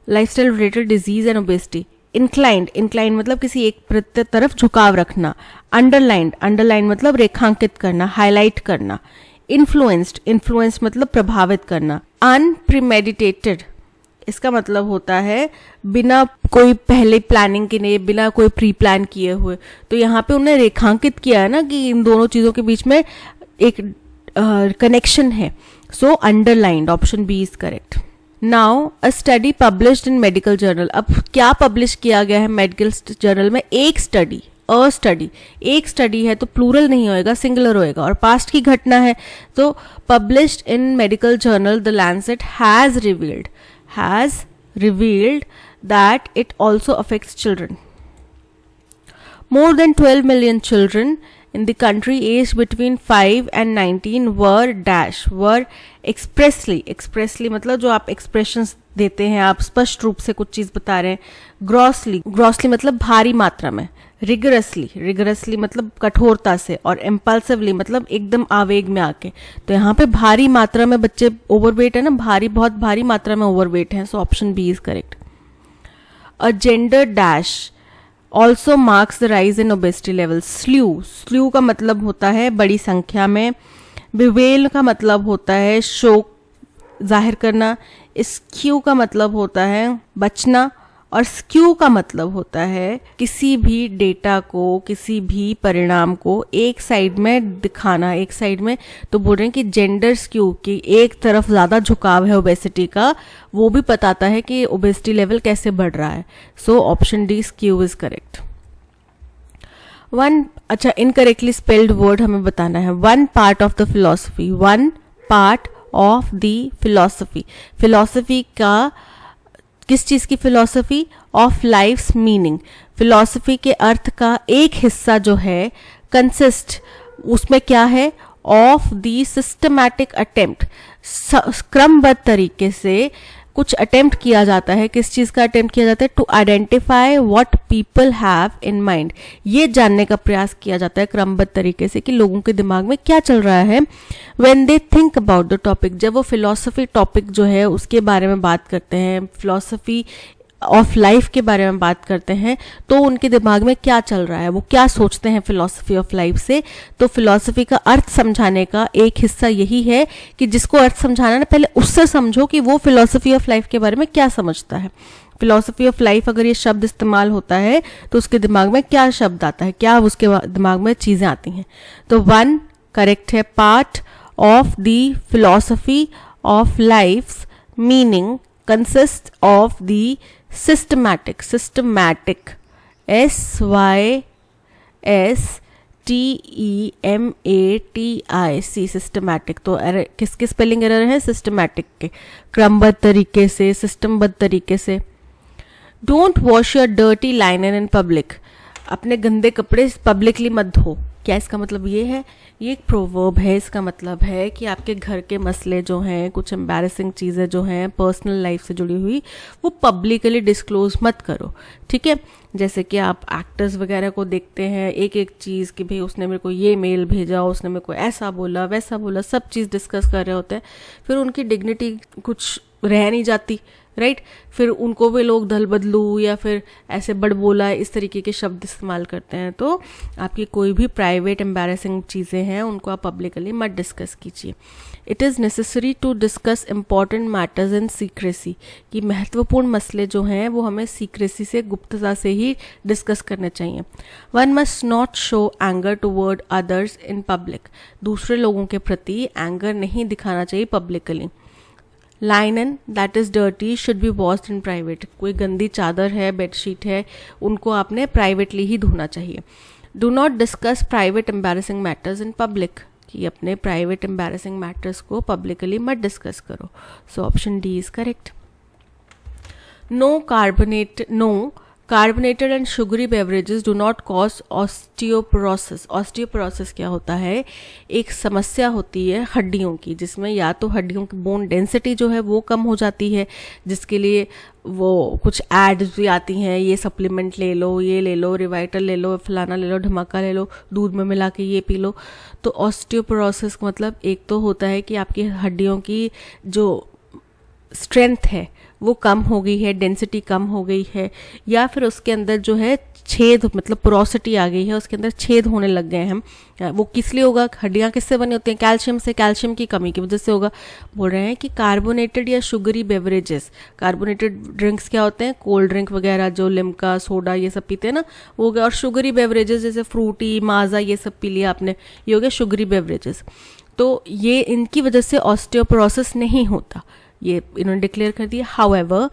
related disease and obesity. Inclined मतलब किसी एक तरफ झुकाव रखना. अंडरलाइन मतलब रेखांकित करना, हाईलाइट करना. इन्फ्लुएंस्ड मतलब प्रभावित करना. अनप्रीमेडिटेटेड, इसका मतलब होता है बिना कोई पहले प्लानिंग के, नहीं बिना कोई प्री प्लान किए हुए. तो यहाँ पे उन्हें रेखांकित किया है ना कि इन दोनों चीजों के बीच में एक कनेक्शन है. So underlined, option B is correct. Now a study published in medical journal. अब क्या पब्लिश किया गया है मेडिकल जर्नल में? एक स्टडी, एक स्टडी है तो प्लूरल नहीं होएगा, सिंगुलर होएगा, और पास्ट की घटना है. तो published in medical journal the Lancet has revealed that it also affects children. More than 12 million children in the country aged between 5 and 19 were expressly मतलब जो आप expressions देते हैं, आप स्पष्ट रूप से कुछ चीज बता रहे हैं. grossly मतलब भारी मात्रा में. rigorously मतलब कठोरता से. और impulsively मतलब एकदम आवेग में आके. तो यहाँ पे भारी मात्रा में बच्चे ओवरवेट है ना, बहुत भारी मात्रा में ओवरवेट है. So option B is correct. A gender dash also marks the rise in obesity level. Slew का मतलब होता है बड़ी संख्या में. बिवेल का मतलब होता है शोक जाहिर करना. स्क्यू का मतलब होता है बचना. और स्क्यू का मतलब होता है किसी भी डेटा को, किसी भी परिणाम को एक साइड में दिखाना, एक साइड में. तो बोल रहे हैं कि जेंडर स्क्यू की एक तरफ ज्यादा झुकाव है ओबेसिटी का, वो भी बताता है कि ओबेसिटी लेवल कैसे बढ़ रहा है. So option D skew is correct. अच्छा, इनकरेक्टली स्पेल्ड वर्ड हमें बताना है. One part of the philosophy. Philosophy का किस चीज की philosophy? Of life's meaning. Philosophy के अर्थ का एक हिस्सा जो है कंसिस्ट, उसमें क्या है? ऑफ द सिस्टमैटिक अटेम्प्ट, क्रमबद्ध तरीके से कुछ अटेम्प्ट किया जाता है. किस चीज का अटेम्प्ट किया जाता है? To identify what people have in mind. ये जानने का प्रयास किया जाता है क्रमबद्ध तरीके से कि लोगों के दिमाग में क्या चल रहा है. When they think about the topic, जब वो फिलॉसफी टॉपिक जो है उसके बारे में बात करते हैं, फिलॉसफी ऑफ लाइफ के बारे में बात करते हैं, तो उनके दिमाग में क्या चल रहा है, वो क्या सोचते हैं फिलॉसफी ऑफ लाइफ से. तो फिलॉसफी का अर्थ समझाने का एक हिस्सा यही है कि जिसको अर्थ समझाना है, पहले उससे समझो कि वो फिलॉसफी ऑफ लाइफ के बारे में क्या समझता है. फिलॉसफी ऑफ लाइफ अगर ये शब्द इस्तेमाल होता है तो उसके दिमाग में क्या शब्द आता है, क्या उसके दिमाग में चीजें आती हैं. तो वन करेक्ट है. Part of the philosophy of life meaning consist of the systematic systematic. तो किसके स्पेलिंग एरर है? सिस्टमैटिक के, क्रमबद्ध तरीके से, सिस्टमबद्ध तरीके से. Don't wash your dirty लाइनन in public. अपने गंदे कपड़े पब्लिकली मत धो. क्या इसका मतलब ये है? ये एक प्रोवर्ब है. इसका मतलब है कि आपके घर के मसले जो हैं, कुछ एम्बैरेसिंग चीज़ें जो हैं पर्सनल लाइफ से जुड़ी हुई, वो पब्लिकली डिस्क्लोज मत करो. ठीक है, जैसे कि आप एक्टर्स वगैरह को देखते हैं, एक एक चीज़ कि भाई उसने मेरे को ये मेल भेजा, उसने मेरे को ऐसा बोला, वैसा बोला, सब चीज़ डिस्कस कर रहे होते हैं. फिर उनकी डिग्निटी कुछ रह नहीं जाती, राइट. फिर उनको भी लोग दल बदलू या फिर ऐसे बड़बोला इस तरीके के शब्द इस्तेमाल करते हैं. तो आपकी कोई भी प्राइवेट एम्बैरेसिंग चीज़ें हैं उनको आप पब्लिकली मत डिस्कस कीजिए. It is necessary to discuss important matters in secrecy. कि महत्वपूर्ण मसले जो हैं वो हमें सीक्रेसी से, गुप्तता से ही डिस्कस करने चाहिए. One must not show anger toward others in public. दूसरे लोगों के प्रति एंगर नहीं दिखाना चाहिए publicly. लाइनन that is dirty should be washed in private. कोई गंदी चादर है, बेडशीट है, उनको आपने प्राइवेटली ही धोना चाहिए. Do not discuss private embarrassing matters in public. कि अपने प्राइवेट एम्बैरेसिंग मैटर्स को पब्लिकली मत डिस्कस करो. So option D is correct. No carbonated and sugary beverages do not cause osteoporosis. Osteoporosis क्या होता है, एक समस्या होती है हड्डियों की, जिसमें या तो हड्डियों की बोन डेंसिटी जो है वो कम हो जाती है, जिसके लिए वो कुछ एड्स भी आती हैं, ये सप्लीमेंट ले लो, ये ले लो, रिवाइटल ले लो, फलाना ले लो, धमाका ले लो, दूध में मिला के ये पी लो। तो ऑस्टियोपोरोसिस का मतलब एक तो होता है कि आपकी हड्डियों की जो स्ट्रेंथ है वो कम हो गई है, डेंसिटी कम हो गई है, या फिर उसके अंदर जो है छेद, मतलब पोरोसिटी आ गई है, उसके अंदर छेद होने लग गए हैं। वो किस लिए होगा, हड्डियां किससे बनी होती हैं, कैल्शियम से, कैल्शियम की कमी की वजह से होगा। बोल रहे हैं कि कार्बोनेटेड या शुगरी बेवरेजेस, कार्बोनेटेड ड्रिंक्स क्या होते हैं, कोल्ड ड्रिंक वगैरह जो लिम्का, सोडा ये सब पीते हैं ना, वो हो गया। और शुगरी बेवरेजेस जैसे फ्रूटी, माजा ये सब पी लिया आपने, ये हो गया शुगरी बेवरेजेस। तो ये इनकी वजह से ऑस्टियोपोरोसिस नहीं होता, ये इन्होंने डिक्लेयर कर दिया। However,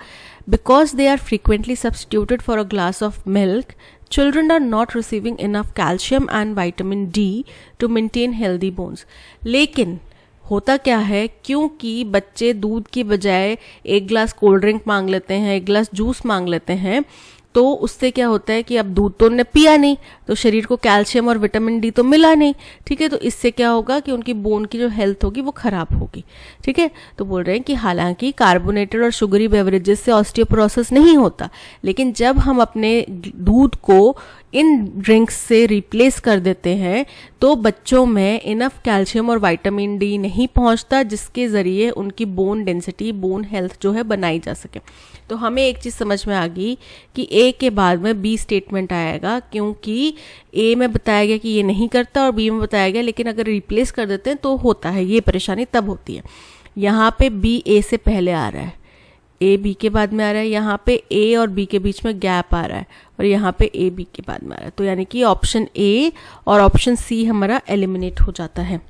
because they are frequently substituted for a glass of milk, children are not receiving enough calcium and vitamin D to maintain healthy bones। लेकिन होता क्या है, क्योंकि बच्चे दूध की बजाय एक ग्लास कोल्ड ड्रिंक मांग लेते हैं, एक ग्लास जूस मांग लेते हैं, तो उससे क्या होता है कि अब दूध तो उन्होंने पिया नहीं, तो शरीर को कैल्शियम और विटामिन डी तो मिला नहीं, ठीक है। तो इससे क्या होगा कि उनकी बोन की जो हेल्थ होगी वो खराब होगी, ठीक है। तो बोल रहे हैं कि हालांकि कार्बोनेटेड और शुगरी बेवरेजेस से ऑस्टियोपोरोसिस नहीं होता, लेकिन जब हम अपने दूध को इन ड्रिंक्स से रिप्लेस कर देते हैं तो बच्चों में इनफ कैल्शियम और विटामिन डी नहीं पहुंचता, जिसके ज़रिए उनकी बोन डेंसिटी, बोन हेल्थ जो है बनाई जा सके। तो हमें एक चीज़ समझ में आ गई कि ए के बाद में बी स्टेटमेंट आएगा, क्योंकि ए में बताया गया कि ये नहीं करता और बी में बताया गया, लेकिन अगर रिप्लेस कर देते हैं तो होता है, ये परेशानी तब होती है। यहाँ पे बी ए से पहले आ रहा है, ए बी के बाद में आ रहा है, यहाँ पे ए और बी के बीच में गैप आ रहा है, और यहाँ पे ए बी के बाद में आ रहा है। तो यानी कि ऑप्शन ए और ऑप्शन सी हमारा एलिमिनेट हो जाता है।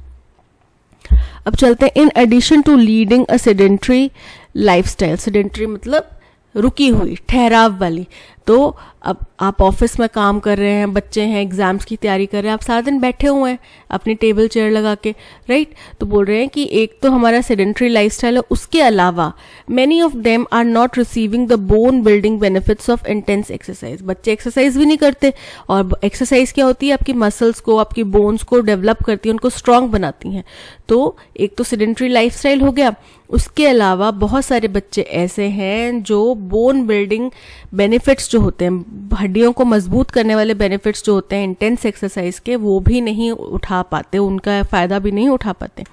अब चलते हैं, in addition to leading a sedentary lifestyle. Sedentary मतलब रुकी हुई, ठहराव वाली। तो अब आप ऑफिस में काम कर रहे हैं, बच्चे हैं, एग्जाम्स की तैयारी कर रहे हैं, आप सारा दिन बैठे हुए हैं अपनी टेबल चेयर लगा के, राइट। तो बोल रहे हैं कि एक तो हमारा सेडेंट्री लाइफस्टाइल है, उसके अलावा many of them are not receiving the bone building benefits of intense exercise. बच्चे एक्सरसाइज भी नहीं करते, और एक्सरसाइज क्या होती है, आपकी मसल्स को, आपकी बोन्स को डेवलप करती है, उनको स्ट्रांग बनाती हैं। तो एक तो सेडेंट्री लाइफस्टाइल हो गया, उसके अलावा बहुत सारे बच्चे ऐसे हैं जो बोन बिल्डिंग बेनिफिट्स जो होते हैं, हड्डियों को मजबूत करने वाले बेनिफिट्स जो होते हैं इंटेंस एक्सरसाइज के, वो भी नहीं उठा पाते, उनका फायदा भी नहीं उठा पाते।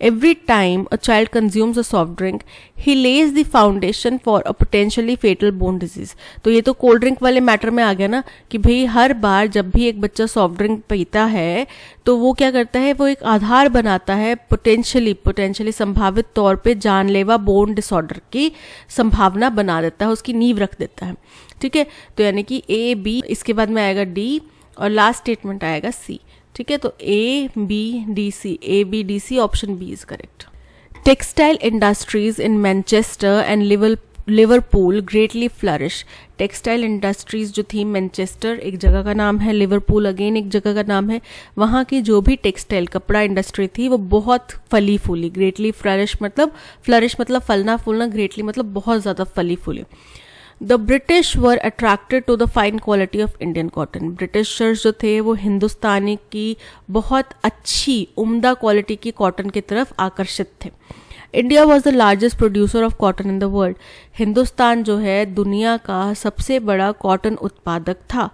Every time a child consumes a soft drink, he lays the foundation for a potentially fatal bone disease। तो ये तो कोल्ड ड्रिंक वाले मैटर में आ गया ना, कि भाई हर बार जब भी एक बच्चा सॉफ्ट ड्रिंक पीता है तो वो क्या करता है, वो एक आधार बनाता है पोटेंशियली संभावित तौर पे जानलेवा बोन डिसऑर्डर की संभावना बना देता है, उसकी नींव रख देता है, ठीक है। तो यानी कि ए बी, इसके बाद में आएगा डी, और लास्ट स्टेटमेंट आएगा सी, ठीक है। तो A B D C, A B D C, option B is correct. Textile industries in Manchester and Liverpool greatly flourish. Textile industries जो थी, मैनचेस्टर एक जगह का नाम है, लिवरपूल अगेन एक जगह का नाम है, वहाँ की जो भी टेक्सटाइल कपड़ा इंडस्ट्री थी वो बहुत फली फूली। ग्रेटली फ्लरिश मतलब फलना फूलना, ग्रेटली मतलब बहुत ज़्यादा फली फूली। The British were attracted to the fine quality of Indian cotton. Britishers जो थे वो हिंदुस्तानी की बहुत अच्छी उम्दा क्वालिटी की कॉटन की तरफ आकर्षित थे। India was the largest producer of cotton in the world. Hindustan जो है दुनिया का सबसे बड़ा कॉटन उत्पादक था।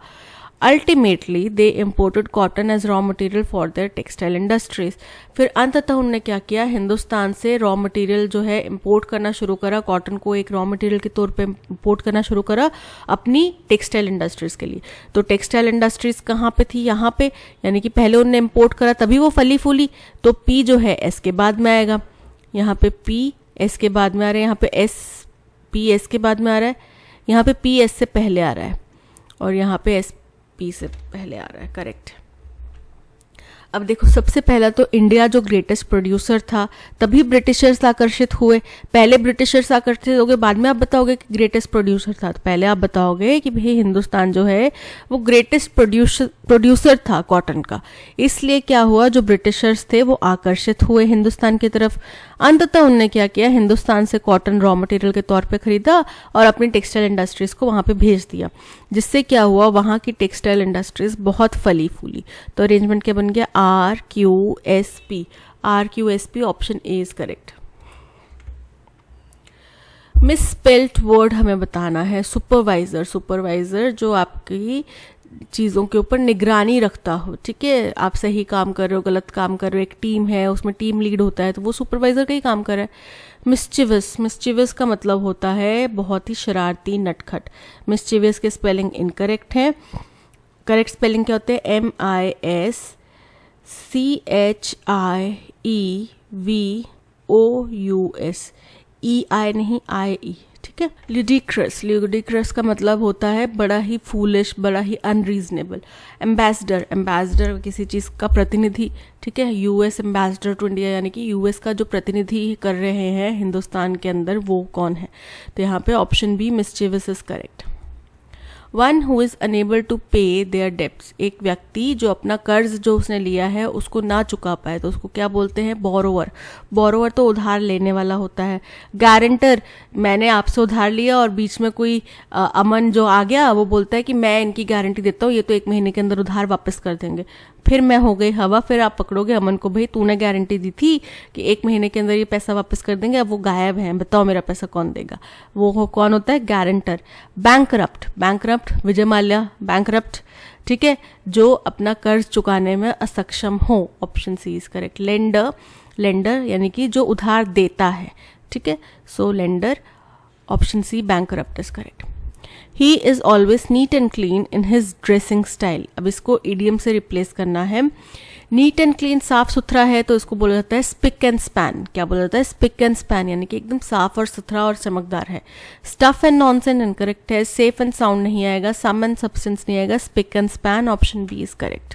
Ultimately they imported cotton as raw material for their textile industries. फिर अंततः उन्होंने क्या किया, हिंदुस्तान से रॉ मटेरियल जो है इम्पोर्ट करना शुरू करा, कॉटन को एक रॉ मटेरियल के तौर पे इम्पोर्ट करना शुरू करा अपनी टेक्सटाइल इंडस्ट्रीज के लिए। तो टेक्सटाइल इंडस्ट्रीज कहाँ पे थी, यहाँ पे, यानी कि पहले उन्होंने इम्पोर्ट करा तभी वो फली फूली। तो पी जो है एस के बाद में आएगा, यहाँ पे पी एस के बाद में आ रहा है, यहाँ पे एस पी एस के बाद में आ रहा है, यहाँ पे पी एस से पहले आ रहा है, और यहाँ पे एस पी से पहले आ रहा है, करेक्ट। अब देखो, सबसे पहला तो इंडिया जो ग्रेटेस्ट प्रोड्यूसर था, तभी ब्रिटिशर्स आकर्षित हुए। पहले ब्रिटिशर्स आकर्षित हो गए, बाद में आप बताओगे कि ग्रेटेस्ट प्रोड्यूसर था। तो पहले आप बताओगे कि भाई हिंदुस्तान जो है वो ग्रेटेस्ट प्रोड्यूसर था कॉटन का, इसलिए क्या हुआ, जो ब्रिटिशर्स थे वो आकर्षित हुए हिंदुस्तान की तरफ। अंततः उनने क्या किया, हिंदुस्तान से कॉटन रॉ मटेरियल के तौर पे खरीदा और अपनी टेक्सटाइल इंडस्ट्रीज को वहाँ पे भेज दिया, जिससे क्या हुआ, वहाँ की टेक्सटाइल इंडस्ट्रीज बहुत फली फूली। तो अरेंजमेंट क्या बन गया, RQSP। RQSP option A is correct. Misspelled word हमें बताना है, सुपरवाइजर। सुपरवाइजर जो आपकी चीज़ों के ऊपर निगरानी रखता हो, ठीक है, आप सही काम कर रहे हो, गलत काम कर रहे हो, एक टीम है, उसमें टीम लीड होता है, तो वो सुपरवाइजर का ही काम कर रहा है। मिस्चिवस, मिस्चिवस का मतलब होता है बहुत ही शरारती, नटखट। मिस्चिवस के स्पेलिंग इनकरेक्ट है। करेक्ट स्पेलिंग क्या होते हैं, MISCHIEVOUS, EI नहीं, IE, ठीक है। ल्यूडिक्रस, ल्यूडिक्रस का मतलब होता है बड़ा ही फूलिश, बड़ा ही अनरीजनेबल। एम्बेसडर, एम्बेसडर किसी चीज़ का प्रतिनिधि, ठीक है। US एम्बेसडर टू इंडिया, यानी कि US का जो प्रतिनिधि कर रहे हैं हिंदुस्तान के अंदर, वो कौन है। तो यहाँ पे option B mischievous is correct. One who is unable to pay their debts, एक व्यक्ति जो अपना कर्ज जो उसने लिया है उसको ना चुका पाए, तो उसको क्या बोलते हैं, बोरोवर। बोरोवर तो उधार लेने वाला होता है। गारंटर, मैंने आपसे उधार लिया और बीच में कोई अमन जो आ गया, वो बोलता है कि मैं इनकी गारंटी देता हूँ, ये तो 1 महीने के अंदर उधार वापस कर देंगे। फिर मैं हो गई हवा, फिर आप पकड़ोगे अमन को, भाई तूने गारंटी दी थी कि 1 महीने के अंदर ये पैसा वापस कर देंगे, अब वो गायब हैं, बताओ मेरा पैसा कौन देगा। वो कौन होता है, guarantor. Bankrupt, bankrupt Vijay Mallya bankrupt, ठीक है, जो अपना कर्ज चुकाने में असक्षम हो, option C is correct. Lender, lender यानी कि जो उधार देता है, ठीक है, सो lender, option C bankrupt is correct. He is always neat and clean in his dressing style, अब इसको इडियम से रिप्लेस करना है। नीट एंड क्लीन, साफ सुथरा है, तो इसको बोला जाता है स्पिक एंड स्पैन। क्या बोला जाता है, स्पिक एंड स्पैन, यानी कि एकदम साफ और सुथरा और चमकदार है। स्टफ एंड नॉनसेंस इनकरेक्ट है। सेफ एंड साउंड नहीं आएगा, सम एंड सब्सटेंस नहीं आएगा, spick and span, option B is correct.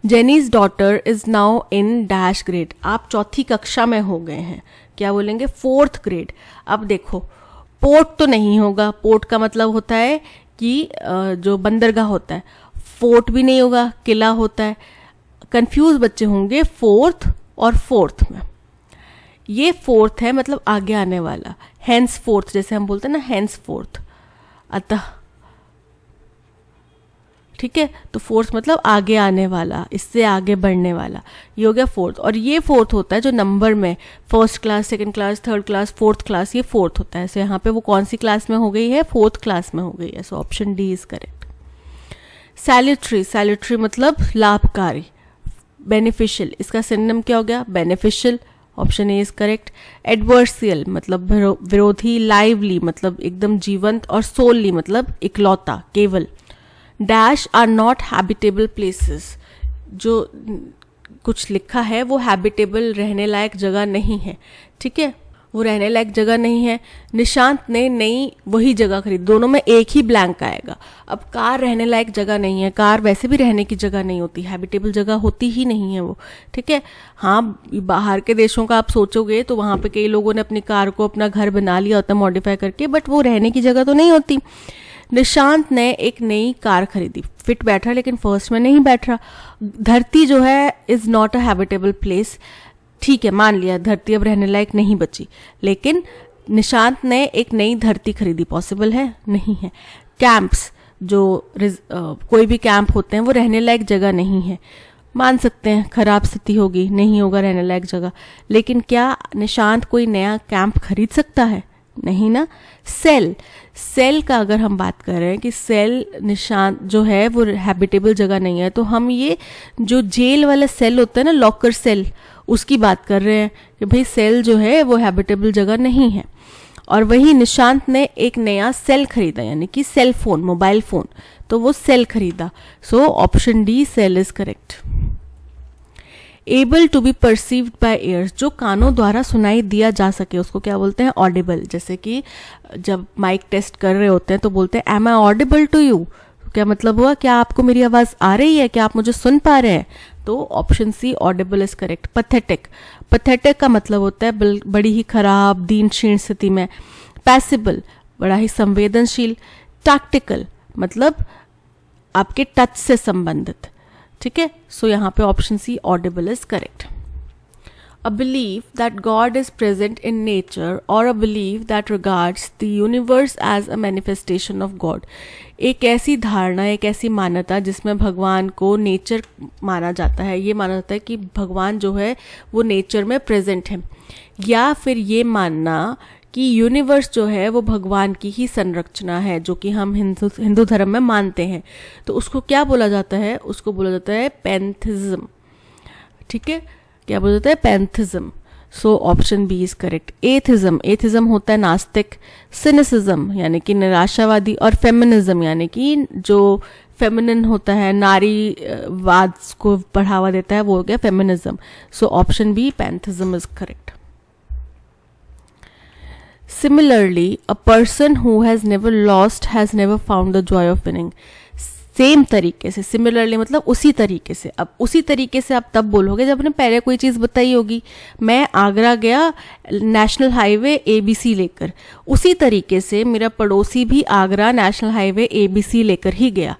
Jenny's daughter is now in dash grade, आप चौथी कक्षा में हो गए हैं, क्या बोलेंगे, 4th ग्रेड। अब देखो, पोर्ट तो नहीं होगा, पोर्ट का मतलब होता है कि जो बंदरगाह होता है, फोर्ट भी नहीं होगा, किला होता है। कंफ्यूज बच्चे होंगे 4th और 4th में, ये 4th है मतलब आगे आने वाला, हेंस 4th, जैसे हम बोलते हैं ना हेंस 4th, अतः, ठीक है, तो 4th मतलब आगे आने वाला, इससे आगे बढ़ने वाला, ये हो गया 4th। और ये 4th होता है जो नंबर में 1st class, 2nd class, 3rd class, 4th class, ये 4th होता है। सो यहाँ पे वो कौन सी क्लास में हो गई है, 4th क्लास में हो गई है, so option D is correct. Salutary, salutary मतलब लाभकारी, बेनिफिशियल, इसका सिनोनिम क्या हो गया, beneficial, option A is correct. Adversarial मतलब विरोधी, लाइवली मतलब एकदम जीवंत, और सोलली मतलब इकलौता, केवल। Dash are not habitable places, जो कुछ लिखा है वो हैबिटेबल, रहने लायक जगह नहीं है, ठीक है, वो रहने लायक जगह नहीं है। निशांत ने नई वही जगह खरीदी, दोनों में एक ही ब्लैंक आएगा। अब कार रहने लायक जगह नहीं है, कार वैसे भी रहने की जगह नहीं होती, हैबिटेबल जगह होती ही नहीं है वो, ठीक है। हाँ, बाहर के देशों का आप सोचोगे तो वहाँ पे कई लोगों ने अपनी कार को अपना घर बना लिया होता है मॉडिफाई करके, बट वो रहने की जगह तो नहीं होती। निशांत ने एक नई कार खरीदी, फिट बैठ रहा लेकिन फर्स्ट में नहीं बैठ रहा। धरती जो है is not a habitable place, ठीक है, मान लिया धरती अब रहने लायक नहीं बची, लेकिन निशांत ने एक नई धरती खरीदी, पॉसिबल है, नहीं है। कैंप्स, जो कोई भी कैंप होते हैं वो रहने लायक जगह नहीं है, मान सकते हैं खराब स्थिति होगी, नहीं होगा रहने लायक जगह, लेकिन क्या निशांत कोई नया कैंप खरीद सकता है, नहीं ना। सेल, सेल का अगर हम बात कर रहे हैं कि सेल निशांत जो है वो हैबिटेबल जगह नहीं है, तो हम ये जो जेल वाला सेल होता है ना, लॉकर सेल, उसकी बात कर रहे हैं कि भाई सेल जो है वो हैबिटेबल जगह नहीं है। और वही निशांत ने एक नया सेल खरीदा, यानी कि सेल फोन, मोबाइल फोन, तो वो सेल खरीदा, so option D cell is correct. Able to be perceived by ears, जो कानों द्वारा सुनाई दिया जा सके, उसको क्या बोलते हैं, ऑडिबल। जैसे कि जब माइक टेस्ट कर रहे होते हैं तो बोलते हैं am I audible to you, क्या मतलब हुआ, क्या आपको मेरी आवाज आ रही है, क्या आप मुझे सुन पा रहे हैं? तो option C audible is correct. Pathetic, pathetic का मतलब होता है बड़ी ही खराब दीन क्षीण स्थिति में। पैसिबल, बड़ा ही संवेदनशील। टैक्टिकल मतलब आपके टच से संबंधित। ठीक है, सो यहाँ पे option C audible is correct. A belief that God is present in nature or a belief that regards the universe as a manifestation of God. एक ऐसी धारणा, एक ऐसी मान्यता जिसमें भगवान को नेचर माना जाता है। ये माना जाता है कि भगवान जो है वो नेचर में प्रेजेंट है, या फिर ये मानना कि यूनिवर्स जो है वो भगवान की ही संरचना है, जो कि हम हिंदू धर्म में मानते हैं। तो उसको क्या बोला जाता है? उसको बोला जाता है पैंथिज्म। ठीक है, क्या बोला जाता है? Pantheism. So option B is correct. Atheism, atheism होता है नास्तिक। सिनिसिज्म यानी कि निराशावादी। और फेमिनिज्म यानी कि जो फेमिनिन होता है, नारीवाद को बढ़ावा देता है, वो हो गया feminism. So option B pantheism is correct. Similarly, a person who has never lost has never found the joy of winning. Same तरीके से, सिमिलरली मतलब उसी तरीके से। अब उसी तरीके से आप तब बोलोगे जब आपने पहले कोई चीज़ बताई होगी। मैं आगरा गया नेशनल हाईवे ABC लेकर, उसी तरीके से मेरा पड़ोसी भी आगरा नेशनल हाईवे ABC लेकर ही गया।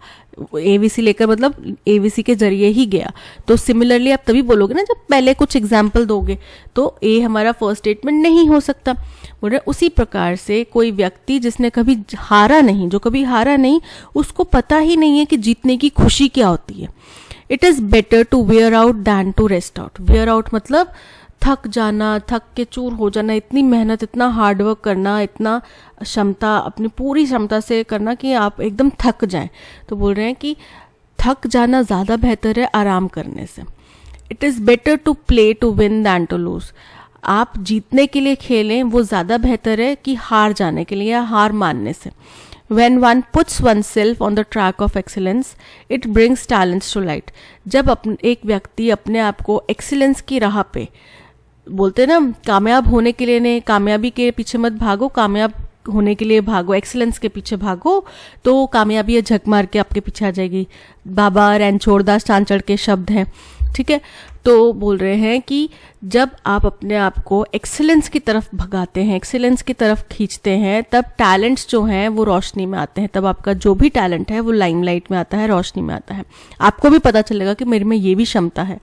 ABC लेकर मतलब ABC के जरिए ही गया। तो सिमिलरली आप तभी बोलोगे ना जब पहले कुछ एग्जाम्पल दोगे। तो ए हमारा फर्स्ट स्टेटमेंट नहीं हो सकता। बोल रहे उसी प्रकार से कोई व्यक्ति जिसने कभी हारा नहीं, जो कभी हारा नहीं, उसको पता ही नहीं है कि जीतने की खुशी क्या होती है। It is better to wear out than to rest out. Wear out मतलब थक जाना, थक के चूर हो जाना, इतनी मेहनत, इतना हार्डवर्क करना, इतना क्षमता, अपनी पूरी क्षमता से करना कि आप एकदम थक जाएं। तो बोल रहे हैं कि थक जाना ज़्यादा बेहतर है आराम करने से। It is better to play to win than to lose. आप जीतने के लिए खेलें वो ज़्यादा बेहतर है कि हार जाने के लिए या हार मानने से। When one puts oneself on the track of excellence, it brings talents to light. जब एक व्यक्ति अपने आप को एक्सीलेंस की राह पे, बोलते हैं ना कामयाब होने के लिए नहीं, कामयाबी के पीछे मत भागो, कामयाब होने के लिए भागो, एक्सीलेंस के पीछे भागो, तो कामयाबी झक मार के आपके पीछे आ जाएगी। बाबा रणछोड़ दास चांचड़ के शब्द हैं। ठीक है, तो बोल रहे हैं कि जब आप अपने आप को एक्सीलेंस की तरफ भगाते हैं, एक्सीलेंस की तरफ खींचते हैं, तब टैलेंट्स जो हैं वो रोशनी में आते हैं। तब आपका जो भी टैलेंट है वो लाइमलाइट में आता है, रोशनी में आता है। आपको भी पता चलेगा कि मेरे में ये भी क्षमता है।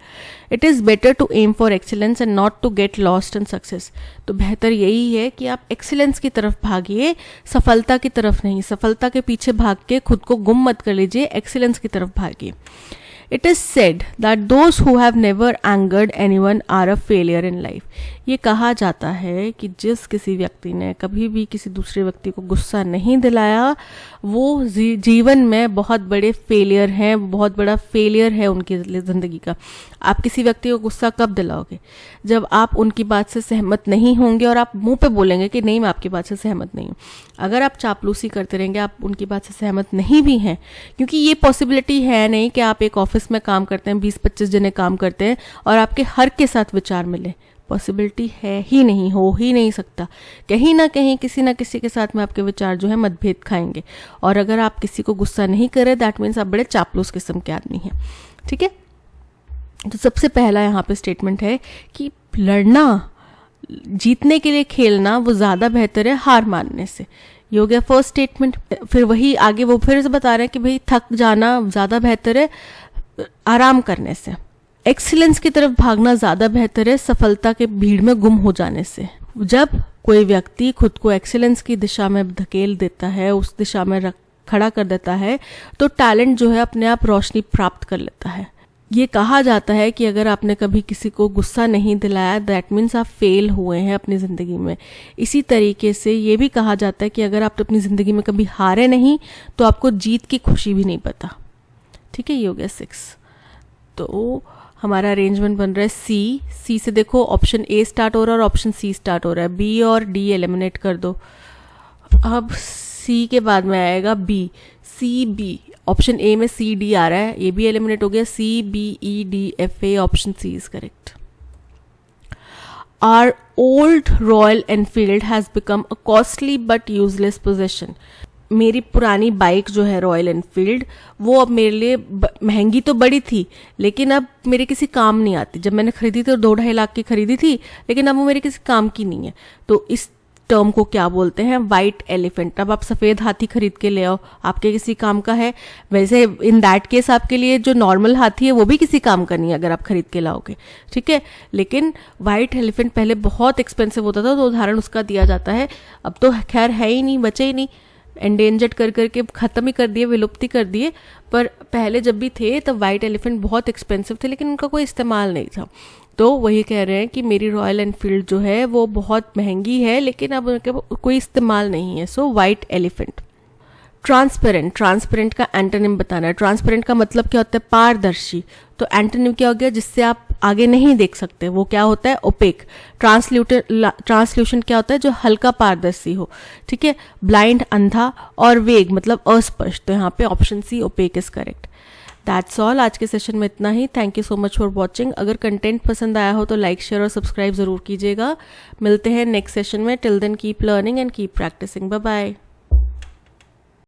It is better to aim for excellence and not to get lost in success. तो बेहतर यही है कि आप एक्सीलेंस की तरफ भागिए, सफलता की तरफ नहीं। सफलता के पीछे भाग के खुद को गुम मत कर लीजिए, एक्सीलेंस की तरफ भागिए। It is said that those who have never angered anyone are a failure in life. ये कहा जाता है कि जिस किसी व्यक्ति ने कभी भी किसी दूसरे व्यक्ति को गुस्सा नहीं दिलाया, वो जीवन में बहुत बड़े फेलियर हैं, बहुत बड़ा फेलियर है उनकी ज़िंदगी का। आप किसी व्यक्ति को गुस्सा कब दिलाओगे? जब आप उनकी बात से सहमत नहीं होंगे और आप मुंह पे बोलेंगे कि नहीं मैं आपकी बात से सहमत नहीं हूँ। अगर आप चापलूसी करते रहेंगे, आप उनकी बात से सहमत नहीं भी हैं, क्योंकि ये पॉसिबिलिटी है नहीं कि आप एक ऑफिस में काम करते हैं, 20-25 जने काम करते हैं और आपके हर के साथ विचार मिले। पॉसिबिलिटी है ही नहीं, हो ही नहीं सकता। कहीं ना कहीं किसी ना किसी के साथ में आपके विचार जो है मतभेद खाएंगे। और अगर आप किसी को गुस्सा नहीं करें, दैट मीन्स आप बड़े चापलूस किस्म के आदमी हैं। ठीक है, तो सबसे पहला यहाँ पे स्टेटमेंट है कि लड़ना, जीतने के लिए खेलना वो ज़्यादा बेहतर है हार मानने से। ये हो गया फर्स्ट स्टेटमेंट। फिर वही आगे वो फिर से बता रहे हैं कि भाई थक जाना ज़्यादा बेहतर है आराम करने से। एक्सीलेंस की तरफ भागना ज़्यादा बेहतर है सफलता के भीड़ में गुम हो जाने से। जब कोई व्यक्ति खुद को एक्सीलेंस की दिशा में धकेल देता है, उस दिशा में खड़ा कर देता है, तो टैलेंट जो है अपने आप रोशनी प्राप्त कर लेता है। ये कहा जाता है कि अगर आपने कभी किसी को गुस्सा नहीं दिलाया, दैट मीन्स आप फेल हुए हैं अपनी ज़िंदगी में। इसी तरीके से ये भी कहा जाता है कि अगर आप अपनी ज़िंदगी में कभी हारे नहीं, तो आपको जीत की खुशी भी नहीं पता। ठीक है, ये हो गया 6। तो हमारा अरेंजमेंट बन रहा है सी से। देखो ऑप्शन ए स्टार्ट हो रहा है और ऑप्शन सी स्टार्ट हो रहा है। बी और डी एलिमिनेट कर दो। अब सी के बाद में आएगा B, C B. Option A में सी डी आ रहा है, ये भी एलिमिनेट हो गया। C B E D F A, option C is correct. Our old Royal Enfield has become a costly but useless possession. मेरी पुरानी बाइक जो है रॉयल एनफील्ड, वो अब मेरे लिए महंगी तो बड़ी थी, लेकिन अब मेरे किसी काम नहीं आती। जब मैंने खरीदी थी तो 2-2.5 लाख की खरीदी थी, लेकिन अब वो मेरे किसी काम की नहीं है। तो इस टर्म को क्या बोलते हैं? White elephant. अब आप सफ़ेद हाथी खरीद के ले आओ, आपके किसी काम का है। वैसे इन दैट केस आपके लिए जो नॉर्मल हाथी है वो भी किसी काम का नहीं है अगर आप खरीद के लाओगे, ठीक है। लेकिन वाइट एलिफेंट पहले बहुत एक्सपेंसिव होता था, तो उदाहरण उसका दिया जाता है। अब तो खैर है ही नहीं, बचे ही नहीं, एंडेंजर्ड कर करके ख़त्म ही कर दिए, विलुप्ति कर दिए। पर पहले जब भी थे तब वाइट एलिफेंट बहुत एक्सपेंसिव थे, लेकिन उनका कोई इस्तेमाल नहीं था। तो वही कह रहे हैं कि मेरी रॉयल एनफील्ड जो है वो बहुत महंगी है, लेकिन अब उनके कोई इस्तेमाल नहीं है। So white elephant. Transparent. Transparent का एंटोनिम बताना है। ट्रांसपेरेंट का मतलब क्या होता है? पारदर्शी। तो एंटोनिम क्या हो गया? जिससे आप आगे नहीं देख सकते, वो क्या होता है? ओपेक। ट्रांसल्यूशन क्या होता है? जो हल्का पारदर्शी हो, ठीक है। ब्लाइंड अंधा, और वेग मतलब अस्पष्ट। तो यहाँ पे option C opaque is correct. That's all. आज के सेशन में इतना ही। Thank you so much for watching. अगर कंटेंट पसंद आया हो तो लाइक, शेयर और सब्सक्राइब ज़रूर कीजिएगा। मिलते हैं नेक्स्ट सेशन में। Till then keep learning and keep practising. Bye bye.